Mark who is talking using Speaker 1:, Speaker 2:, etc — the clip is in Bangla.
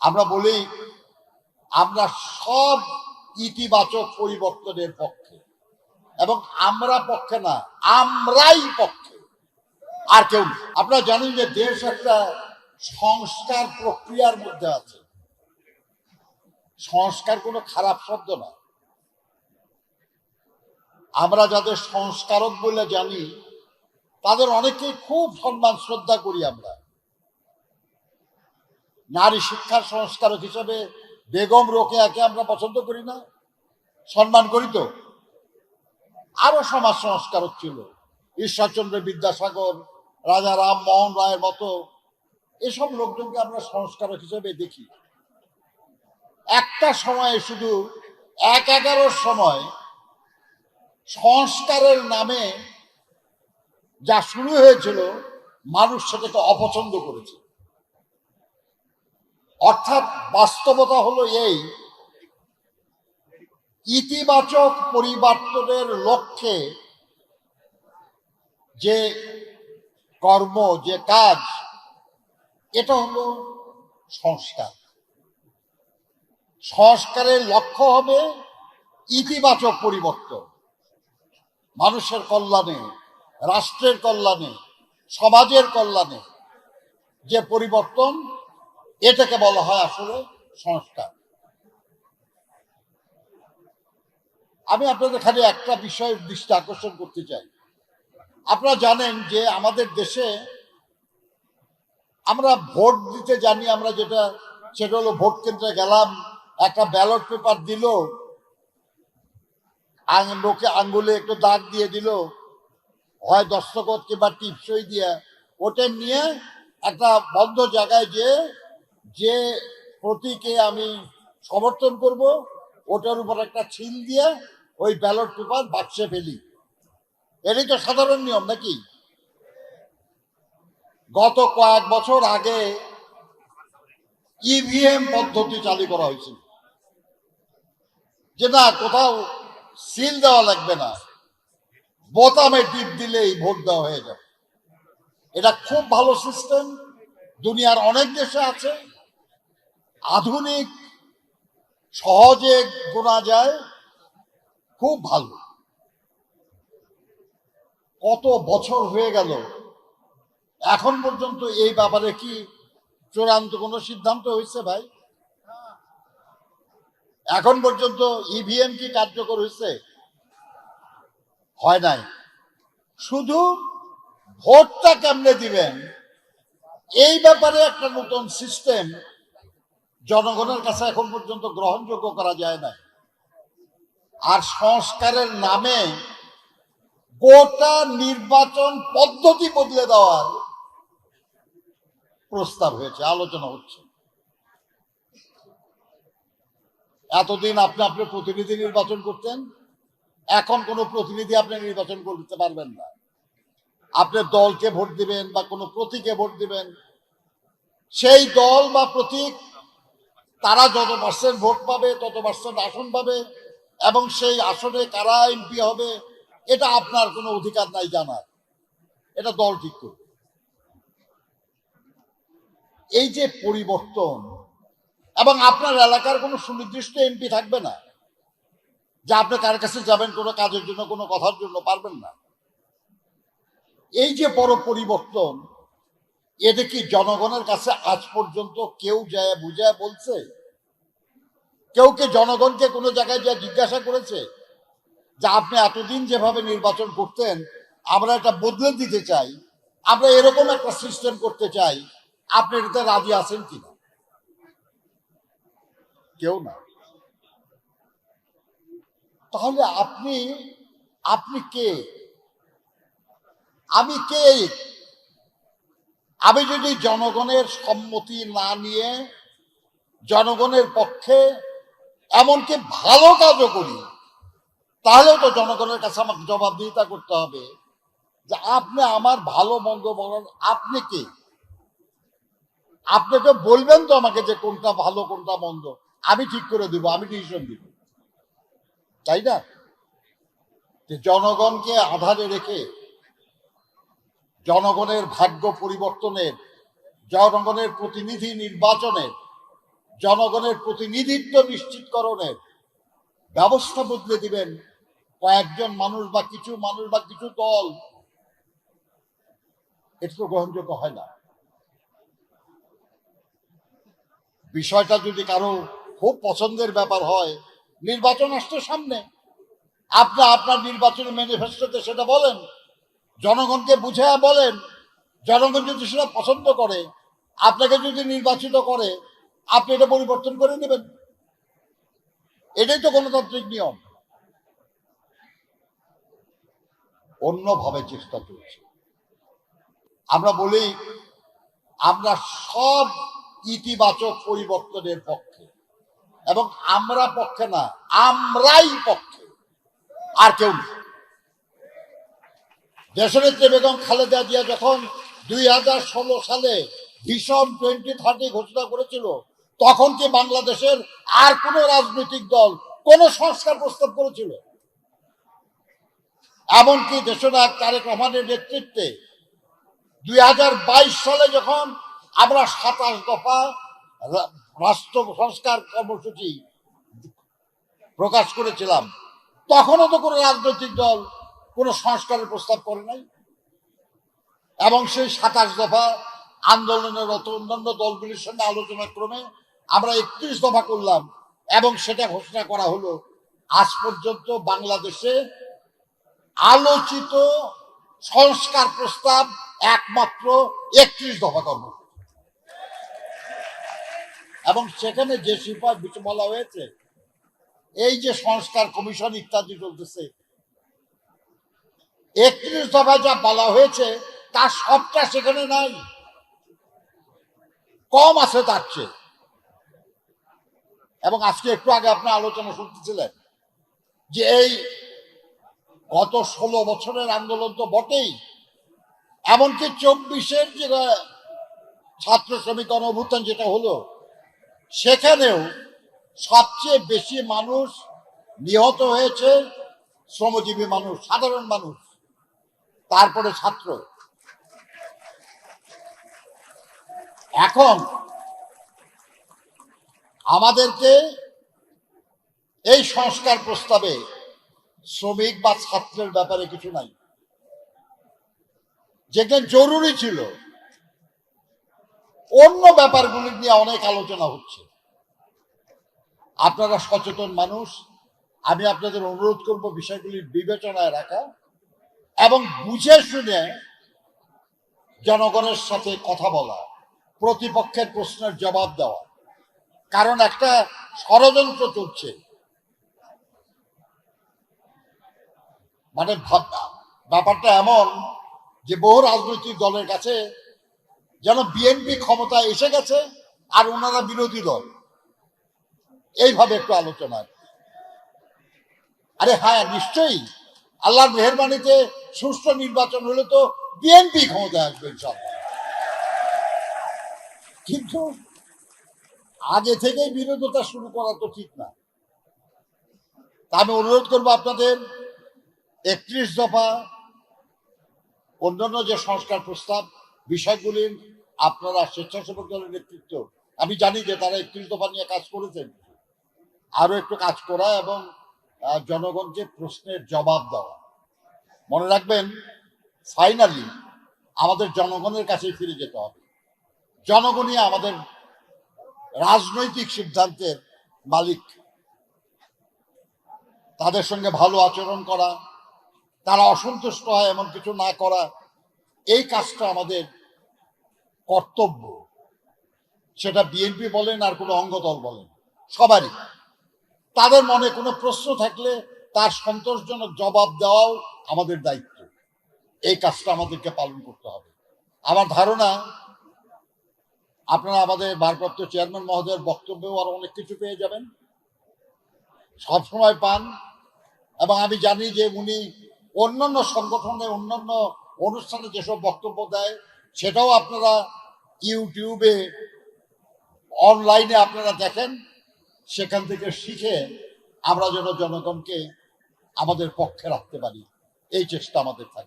Speaker 1: আমরা বলি আমরা সব ইতিবাচক পরিবর্তনের পক্ষে, এবং আমরা পক্ষে না, আমরাই পক্ষে, আর কেউ না। আপনারা জানেন যে দেশ একটা সংস্কার প্রক্রিয়ার মধ্যে আছে। সংস্কার কোনো খারাপ শব্দ না। আমরা যাদের সংস্কারক বলে জানি তাদের অনেকেই খুব সম্মান শ্রদ্ধা করি। আমরা নারী শিক্ষার সংস্কারক হিসেবে বেগম রোকেয়াকে আমরা পছন্দ করি না, সম্মান করি তো। আরো সমাজ সংস্কারক ছিল, ঈশ্বরচন্দ্র বিদ্যাসাগর, রাজা রামমোহন রায়ের মতো এসব লোকজনকে আমরা সংস্কারক হিসেবে দেখি। একটা সময়ে শুধু ১-১১ সময় সংস্কারের নামে যা শুরু হয়েছিল, মানুষ সেটাকে অপছন্দ করেছে। অর্থাৎ বাস্তবতা হলো এই, ইতিবাচক পরিবর্তনের লক্ষ্যে যে কর্ম, যে কাজ, এটা হলো সংস্কার। সংস্কারের লক্ষ্য হবে ইতিবাচক পরিবর্তন, মানুষের কল্যাণে, রাষ্ট্রের কল্যাণে, সমাজের কল্যাণে যে পরিবর্তন, এটাকে বলা হয় আসলে সংস্কার। আমি আপনাদের খালি একটা বিষয়ের দৃষ্টি আকর্ষণ করতে চাই। আপনারা জানেন যে আমাদের দেশে আমরা ভোট দিতে জানি, আমরা সেটা হলো ভোট কেন্দ্রে গেলাম, একটা ব্যালট পেপার দিল, লোকে আঙ্গুলে একটু দাগ দিয়ে দিল, হয় দস্তখত কিংবা টিপসই দিয়ে, ওটা নিয়ে একটা বন্ধ জায়গায় যে প্রতীকে আমি সমর্থন করব ওটার উপর একটা ছিল দিয়ে ওই ব্যালট পেপার বাক্সে ফেলি। এটাই তো সাধারণ নিয়ম নাকি? গত কয়েক বছর আগে ইভিএম পদ্ধতি চালু করা হয়েছিল, যে না, কোথাও সিল দেওয়া লাগবে না, বোতামে টিপ দিলেই ভোট দেওয়া হয়ে যাবে। এটা খুব ভালো সিস্টেম, দুনিয়ার অনেক দেশে আছে, আধুনিক, সহজে গোনা যায়, খুব ভালো। কত বছর হয়ে গেল, এখন পর্যন্ত এই ব্যাপারে কি চূড়ান্ত কোনো সিদ্ধান্ত হয়েছে ভাই? এখন পর্যন্ত ইভিএম কি কার্যকর হয়েছে? হয় নাই। শুধু ভোটটা কেমনে দিবেন এই ব্যাপারে একটা নতুন সিস্টেম জনগণের কাছে এখন পর্যন্ত গ্রহণযোগ্য করা যায় না। আর সংস্কারের নামে গোটা নির্বাচন পদ্ধতি বদলে দেওয়ার প্রস্তাব হয়েছে, আলোচনা হচ্ছে। এতদিন আপনি আপনার প্রতিনিধি নির্বাচন করতেন, এখন কোনো প্রতিনিধি আপনি নির্বাচন করতে পারবেন না। আপনি দলকে ভোট দিবেন বা কোনো প্রতীকে ভোট দিবেন, সেই দল বা প্রতীক তারা যত পার্সেন্ট ভোট পাবে তত পার্সেন্ট আসন পাবে, এবং সেই আসনে কারা এমপি হবে এটা আপনার কোনো অধিকার নাই জানার, এটা দল ঠিক করবে। এই যে পরিবর্তন, এবং আপনার এলাকার কোনো সুনির্দিষ্ট এমপি থাকবে না, যে আপনি কার কাছে যাবেন কোনো কাজের জন্য, কোনো কথার জন্য, পারবেন না। এই যে বড় পরিবর্তন, এটা কি জনগণের কাছে আজ পর্যন্ত কেউ যায় বুঝায় বলছে? কেউ কি জনগণকে কোনো জায়গায় যা জিজ্ঞাসা করেছে যে আপনি এতদিন যেভাবে নির্বাচন করতেন আমরা এটা বদলে দিতে চাই, আমরা এরকম একটা সিস্টেম করতে চাই, আপনি এটাতে রাজি আছেন কিনা? কেউ না। তাহলে আপনি কে? আমি কে? আমি যদি জনগণের সম্মতি না নিয়ে জনগণের পক্ষে এমনকি ভালো কাজও করি, তাহলেও তো জনগণের কাছে আমাকে জবাবদিহিতা করতে হবে যে আপনি আমার ভালো মন্দ বলেন, আপনি কে? আপনি তো বলবেন তো আমাকে যে কোনটা ভালো কোনটা মন্দ, আমি ঠিক করে দিব, আমি ডিসিশন দিব, তাই না? যে জনগণকে আধারে রেখে জনগণের ভাগ্য পরিবর্তনের, জনগণের প্রতিনিধি নির্বাচনের জনগণের প্রতিনিধিত্ব নিশ্চিতকরণের ব্যবস্থা বদলে দিবেন কয়েকজন মানুষ বা কিছু দল, এটা তো গ্রহণযোগ্য হয় না। বিষয়টা যদি কারো খুব পছন্দের ব্যাপার হয়, নির্বাচন আসছে সামনে, আপনি আপনার নির্বাচনী ম্যানিফেস্টোতে সেটা বলেন, জনগণকে বুঝে বলেন। জনগণ যদি সেটা পছন্দ করে, আপনাকে যদি নির্বাচিত করে, আপনি এটা পরিবর্তন করে নেবেন। এটাই তো গণতান্ত্রিক নিয়ম। অন্যভাবে চেষ্টা চলছে। আমরা বলি আমরা সব ইতিবাচক পরিবর্তনের পক্ষে, এবং আমরা পক্ষে না, আমরাই পক্ষে, আর কেউ নেই। দেশনেত্রী বেগম খালেদা জিয়া যখন 2016 সালে ভিশন 2030 ঘোষণা করেছিল, তখন কি বাংলাদেশের আর কোন রাজনৈতিক দল কোন সংস্কার প্রস্তাব করেছিল? এমনকি দেশনায়ক তারেক রহমানের নেতৃত্বে 2022 সালে যখন আমরা 27 দফা রাষ্ট্র সংস্কার কর্মসূচি প্রকাশ করেছিলাম, তখনও তো কোনো রাজনৈতিক দল কোনো সংস্কারের প্রস্তাব করে নাই। এবং সেই 27 দফা আন্দোলনের অন্যান্য দলগুলির সঙ্গে আলোচনা ক্রমে আমরা 31 দফা করলাম, এবং সেটা ঘোষণা করা হলো। আজ পর্যন্ত বাংলাদেশে আলোচিত সংস্কার প্রস্তাব একমাত্র 31 দফা কর্মসূচি, এবং সেখানে যে বিষয় বলা হয়েছে, এই যে সংস্কার কমিশন ইত্যাদি চলতেছে, 31 দফায় যা বলা হয়েছে তার সবটা সেখানে নাই, কম আছে তার চেয়ে। এবং আজকে একটু আগে আপনার আলোচনা শুনতেছিলেন যে এই গত 16 বছরের আন্দোলন তো বটেই, এমনকি 24-এর যে ছাত্র শ্রমিক গণঅভ্যুত্থান যেটা হলো, সেখানেও সবচেয়ে বেশি মানুষ নিহত হয়েছে শ্রমজীবী মানুষ, সাধারণ মানুষ, তারপরে ছাত্র। এখন আমাদেরকে এই সংস্কার প্রস্তাবে শ্রমিক বা ছাত্রের ব্যাপারে কিছু নাই, যেটা জরুরি ছিল। অন্য ব্যাপারগুলি নিয়ে অনেক আলোচনা হচ্ছে। আপনারা সচেতন মানুষ, আমি আপনাদের অনুরোধ করব বিষয়গুলি বিবেচনায় রাখা এবং বুঝে শুনে জনগণের সাথে কথা বলা, প্রতিপক্ষের প্রশ্নের জবাব দেওয়া। কারণ একটা ষড়যন্ত্র চলছে। মানে ব্যাপারটা এমন যে বহু রাজনৈতিক দলের কাছে যেন বিএনপি ক্ষমতায় এসে গেছে আর ওনারা বিরোধী দল, এইভাবে একটু আলোচনা। আরে হ্যাঁ, নিশ্চয়ই আল্লাহর মেহেরবানিতে সুষ্ঠু নির্বাচন হলে তো বিএনপি ক্ষমতায় আসবে ইনশাআল্লাহ, কিন্তু আগে থেকেই বিরোধিতা শুরু করা তো ঠিক না। তা আমি অনুরোধ করবো আপনাদের 31 দফা, অন্যান্য যে সংস্কার প্রস্তাব বিষয়গুলির আপনারা স্বেচ্ছাসেবক দলের নেতৃত্ব, আমি জানি যে তারা 31 দফা নিয়ে কাজ করেছেন, আরো একটু কাজ করা এবং জনগণকে প্রশ্নের জবাব দেওয়া। মনে রাখবেন, ফাইনালি আমাদের জনগণের কাছে ফিরে যেতে হবে। জনগণই আমাদের রাজনৈতিক সিদ্ধান্তের মালিক। তাদের সঙ্গে ভালো আচরণ করা, তারা অসন্তুষ্ট হয় এমন কিছু না করা, এই কাজটা আমাদের কর্তব্য। সেটা বিএনপি বলেন আর কোনো অঙ্গদল বলেন, সবারই। তাদের মনে কোনো প্রশ্ন থাকলে তার সন্তোষজনক জবাব দেওয়াও আমাদের দায়িত্ব। এই কাজটা আমাদেরকে পালন করতে হবে। আমার ধারণা আপনারা আমাদের ভারপ্রাপ্ত চেয়ারম্যান মহোদয়ের বক্তব্যেও আরো অনেক কিছু পেয়ে যাবেন, সবসময় পান। এবং আমি জানি যে উনি অন্যান্য সংগঠনে, অন্যান্য অনুষ্ঠানে যেসব বক্তব্য দেয়, সেটাও আপনারা ইউটিউবে, অনলাইনে আপনারা দেখেন। সেখান থেকে শিখে আমরা যেন জনগণকে আমাদের পক্ষে রাখতে পারি, এই চেষ্টা আমাদের থাকবে।